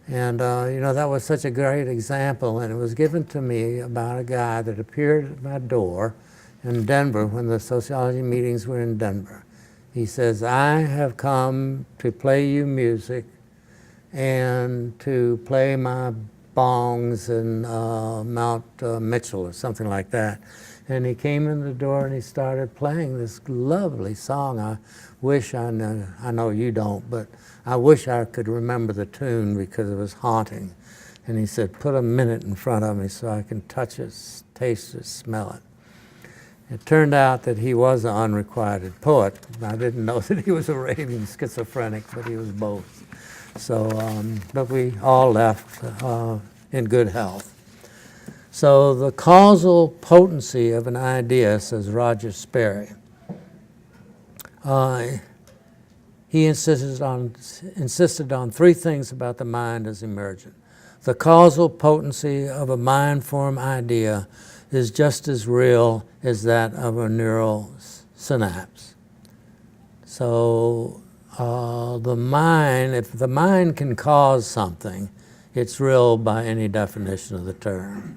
And that was such a great example, and it was given to me about a guy that appeared at my door in Denver when the sociology meetings were in Denver. He says, "I have come to play you music and to play my bongs in Mount Mitchell," or something like that. And he came in the door and he started playing this lovely song. I wish I know you don't, but I wish I could remember the tune because it was haunting. And he said, "Put a minute in front of me so I can touch it, taste it, smell it." It turned out that he was an unrequited poet. I didn't know that he was a raving schizophrenic, but he was both. So, but we all left in good health. So the causal potency of an idea, says Roger Sperry, he insisted on three things about the mind as emergent. The causal potency of a mind-formed idea is just as real as that of a neural synapse. So the mind, if the mind can cause something, it's real by any definition of the term.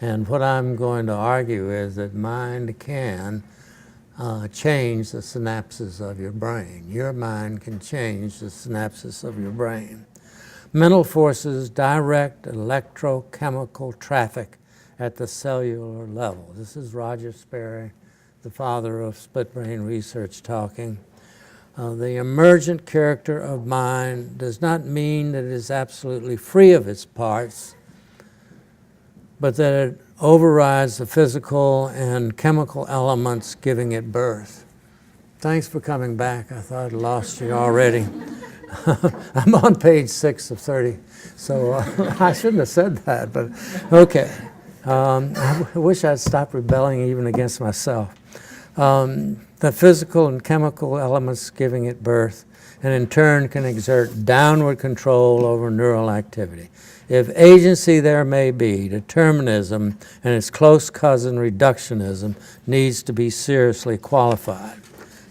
And what I'm going to argue is that mind can change the synapses of your brain. Your mind can change the synapses of your brain. Mental forces direct electrochemical traffic at the cellular level. This is Roger Sperry, the father of split brain research, talking. The emergent character of mind does not mean that it is absolutely free of its parts, but that it overrides the physical and chemical elements giving it birth. Thanks for coming back. I thought I'd lost you already. I'm on page 6 of 30, so I shouldn't have said that, but okay. I wish I'd stopped rebelling even against myself. The physical and chemical elements giving it birth, and in turn can exert downward control over neural activity. If agency there may be, determinism and its close cousin reductionism needs to be seriously qualified.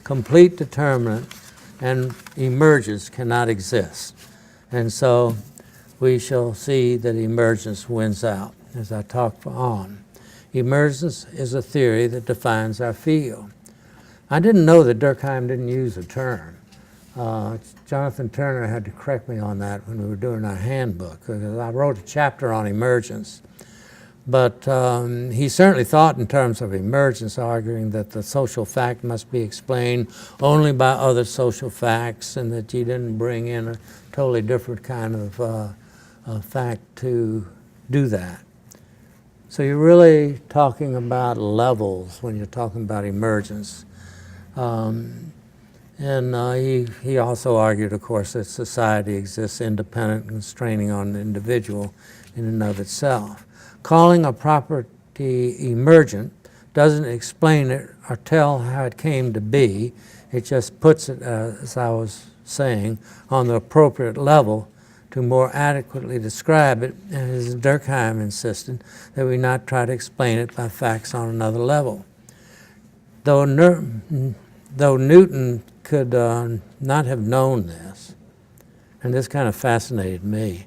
Complete determinant and emergence cannot exist. And so we shall see that emergence wins out as I talk on. Emergence is a theory that defines our field. I didn't know that Durkheim didn't use a term. Jonathan Turner had to correct me on that when we were doing our handbook, because I wrote a chapter on emergence. But he certainly thought in terms of emergence, arguing that the social fact must be explained only by other social facts, and that you didn't bring in a totally different kind of fact to do that. So you're really talking about levels when you're talking about emergence. And he also argued, of course, that society exists independent and constraining on the individual in and of itself. Calling a property emergent doesn't explain it or tell how it came to be. It just puts it, as I was saying, on the appropriate level to more adequately describe it, and as Durkheim insisted, that we not try to explain it by facts on another level. Though Newton could not have known this, and this kind of fascinated me,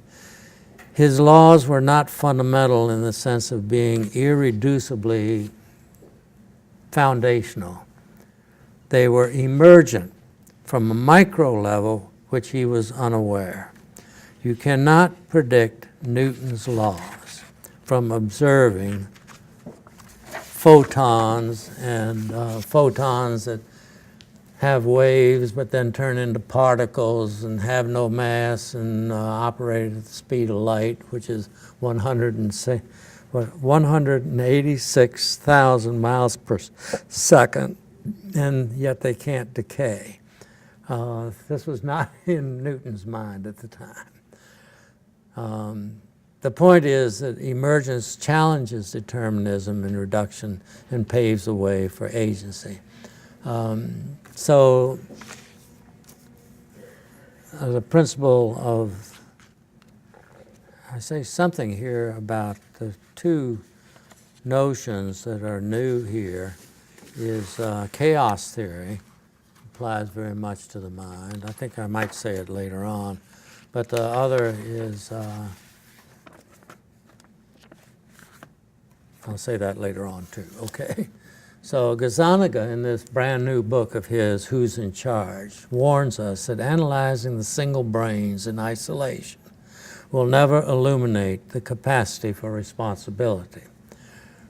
his laws were not fundamental in the sense of being irreducibly foundational. They were emergent from a micro level which he was unaware. You cannot predict Newton's laws from observing photons and photons that have waves but then turn into particles and have no mass and operate at the speed of light, which is 186,000 miles per second, and yet they can't decay. This was not in Newton's mind at the time. The point is that emergence challenges determinism and reduction and paves the way for agency. So the principle of, I say something here about the two notions that are new here is chaos theory, applies very much to the mind. I think I might say it later on, but the other is, I'll say that later on too, okay? So Gazzaniga, in this brand new book of his, Who's in Charge, warns us that analyzing the single brains in isolation will never illuminate the capacity for responsibility.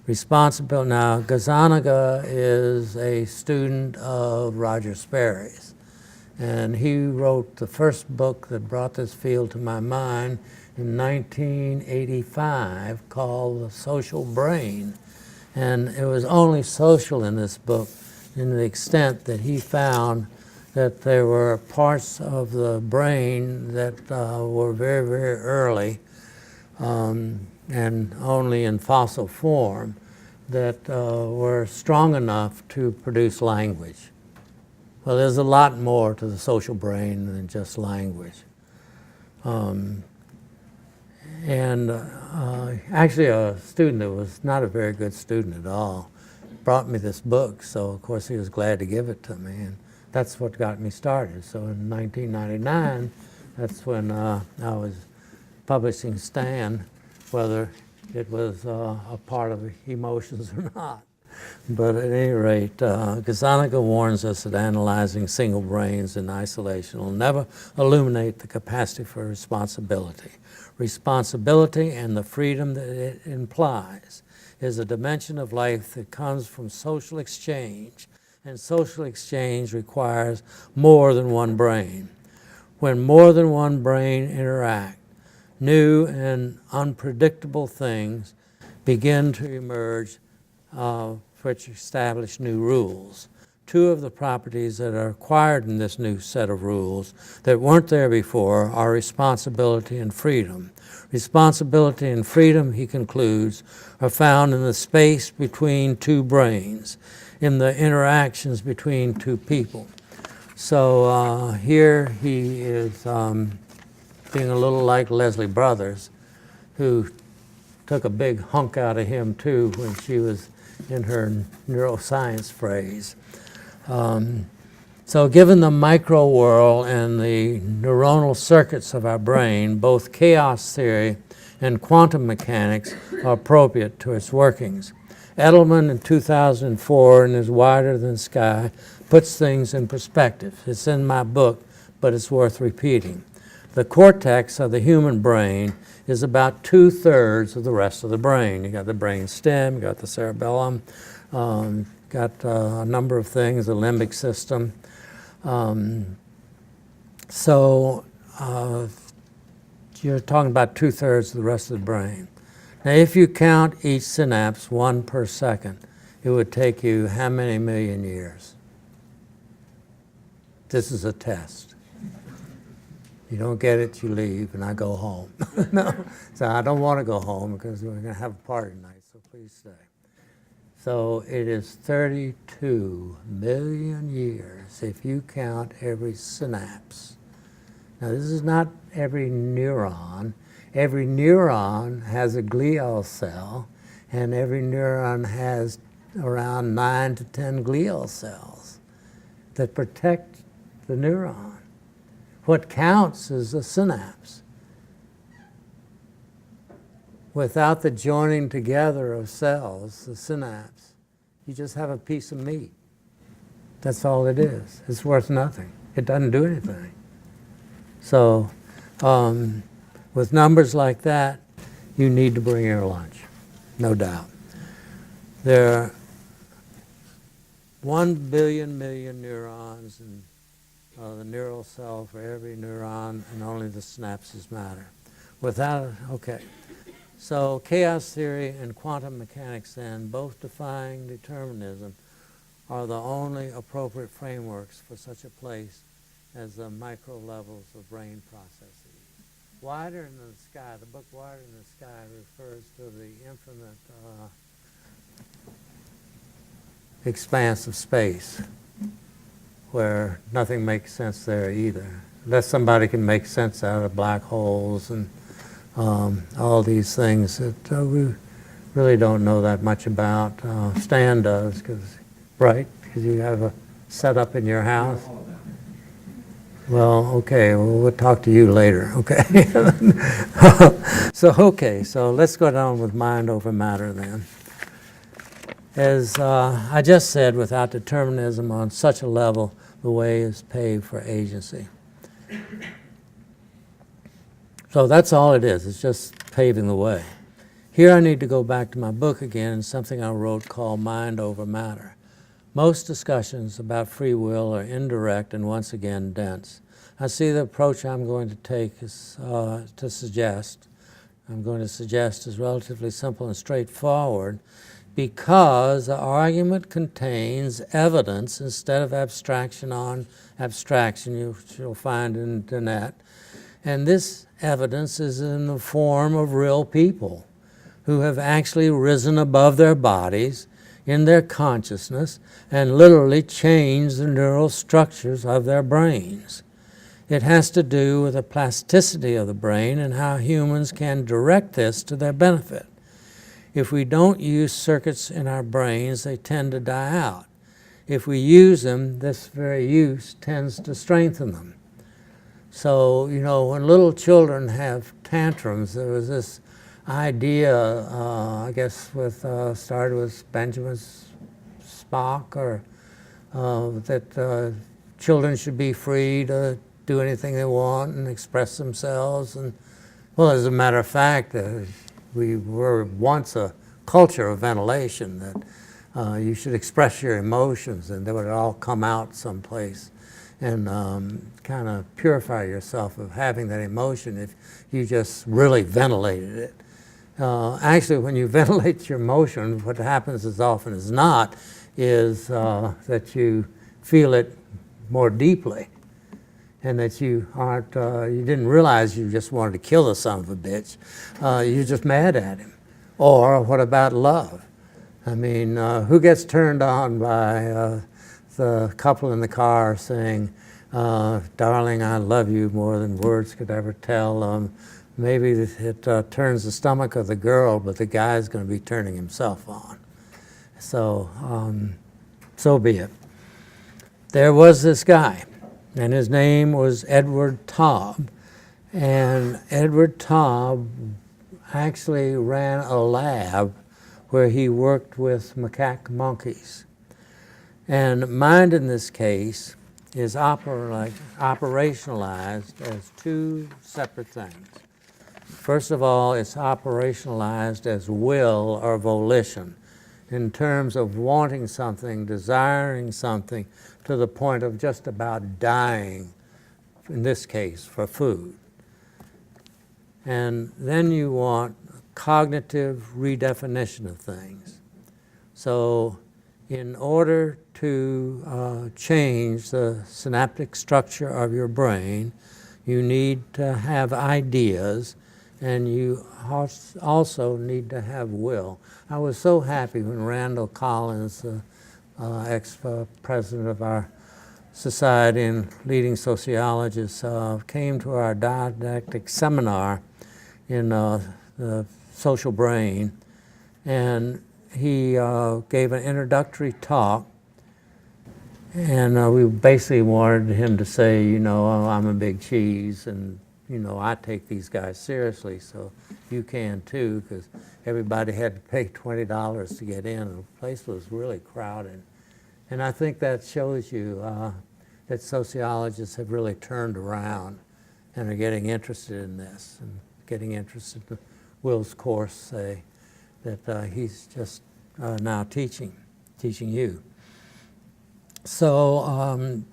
Now, Gazzaniga is a student of Roger Sperry's, and he wrote the first book that brought this field to my mind in 1985 called The Social Brain. And it was only social in this book in the extent that he found that there were parts of the brain that were very, very early and only in fossil form that were strong enough to produce language. Well, there's a lot more to the social brain than just language. Actually, a student that was not a very good student at all brought me this book, so of course he was glad to give it to me, and that's what got me started. So in 1999, that's when I was publishing Stan, whether it was a part of emotions or not. But at any rate, Gazzaniga warns us that analyzing single brains in isolation will never illuminate the capacity for responsibility. Responsibility and the freedom that it implies is a dimension of life that comes from social exchange, and social exchange requires more than one brain. When more than one brain interact, new and unpredictable things begin to emerge which establish new rules. Two of the properties that are acquired in this new set of rules that weren't there before are responsibility and freedom. Responsibility and freedom, he concludes, are found in the space between two brains, in the interactions between two people. So here he is being a little like Leslie Brothers, who took a big hunk out of him too when she was in her neuroscience phrase. So given the micro world and the neuronal circuits of our brain, both chaos theory and quantum mechanics are appropriate to its workings. Edelman in 2004 in his Wider Than Sky puts things in perspective. It's in my book, but it's worth repeating. The cortex of the human brain is about 2/3 of the rest of the brain. You got the brain stem, you got the cerebellum, got a number of things, the limbic system. So you're talking about 2/3 of the rest of the brain. Now, if you count each synapse 1 per second, it would take you how many million years? This is a test. You don't get it, you leave, and I go home. No, so I don't want to go home because we're going to have a party tonight, so please stay. So it is 32 million years if you count every synapse. Now, this is not every neuron. Every neuron has a glial cell, and every neuron has around 9 to 10 glial cells that protect the neuron. What counts is the synapse. Without the joining together of cells, the synapse, you just have a piece of meat. That's all it is. It's worth nothing. It doesn't do anything. So with numbers like that, you need to bring your lunch, no doubt. There are 1 billion million neurons in the neural cell for every neuron, and only the synapses matter. Okay. So chaos theory and quantum mechanics then, both defying determinism, are the only appropriate frameworks for such a place as the micro levels of brain processes. Wider in the Sky, the book Wider in the Sky refers to the infinite expanse of space, where nothing makes sense there either. Unless somebody can make sense out of black holes and all these things that we really don't know that much about. Stan does, because you have a setup in your house. Well, okay, well, we'll talk to you later, okay? So let's go down with mind over matter then. As I just said, without determinism on such a level, the way is paved for agency. So that's all it is. It's just paving the way. Here I need to go back to my book again, something I wrote called Mind Over Matter. Most discussions about free will are indirect and once again dense. I see the approach I'm going to take is I'm going to suggest is relatively simple and straightforward because the argument contains evidence instead of abstraction on abstraction you'll find in the net. And this evidence is in the form of real people who have actually risen above their bodies in their consciousness and literally changed the neural structures of their brains. It has to do with the plasticity of the brain and how humans can direct this to their benefit. If we don't use circuits in our brains, they tend to die out. If we use them, this very use tends to strengthen them. So, you know, when little children have tantrums, there was this idea, I guess, started with Benjamin Spock, or that children should be free to do anything they want and express themselves. And, well, as a matter of fact, we were once a culture of ventilation, that you should express your emotions and they would all come out someplace, and kind of purify yourself of having that emotion if you just really ventilated it. Actually, when you ventilate your emotion, what happens as often as not is that you feel it more deeply, and that you aren't, you didn't realize you just wanted to kill the son of a bitch. You're just mad at him. Or what about love? I mean, who gets turned on by the couple in the car saying, darling, I love you more than words could ever tell? Maybe it turns the stomach of the girl, but the guy's going to be turning himself on. So, so be it. There was this guy, and his name was Edward Taub. And Edward Taub actually ran a lab where he worked with macaque monkeys. And mind in this case is operationalized as two separate things. First of all, it's operationalized as will or volition in terms of wanting something, desiring something to the point of just about dying, in this case, for food. And then you want cognitive redefinition of things. So in order to change the synaptic structure of your brain, you need to have ideas, and you also need to have will. I was so happy when Randall Collins, the ex-president of our society and leading sociologist, came to our didactic seminar in the social brain, and he gave an introductory talk, and we basically wanted him to say, you know, oh, I'm a big cheese, and you know, I take these guys seriously, so you can too, because everybody had to pay $20 to get in, and the place was really crowded. And I think that shows you that sociologists have really turned around and are getting interested in this, and getting interested in Will's course, say, that he's just now teaching you. So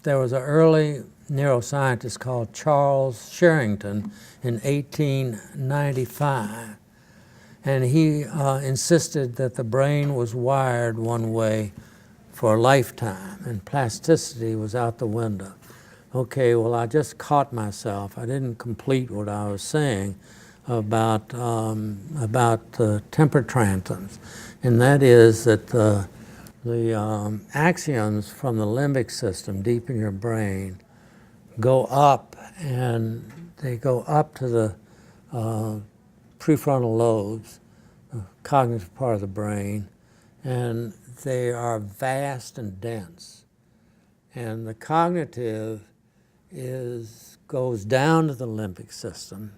there was an early neuroscientist called Charles Sherrington in 1895, and he insisted that the brain was wired one way for a lifetime, and plasticity was out the window. Okay, well, I just caught myself. I didn't complete what I was saying about the temper tantrums, and that is that the axons from the limbic system deep in your brain go up, and they go up to the prefrontal lobes, the cognitive part of the brain, and they are vast and dense. And the cognitive goes down to the limbic system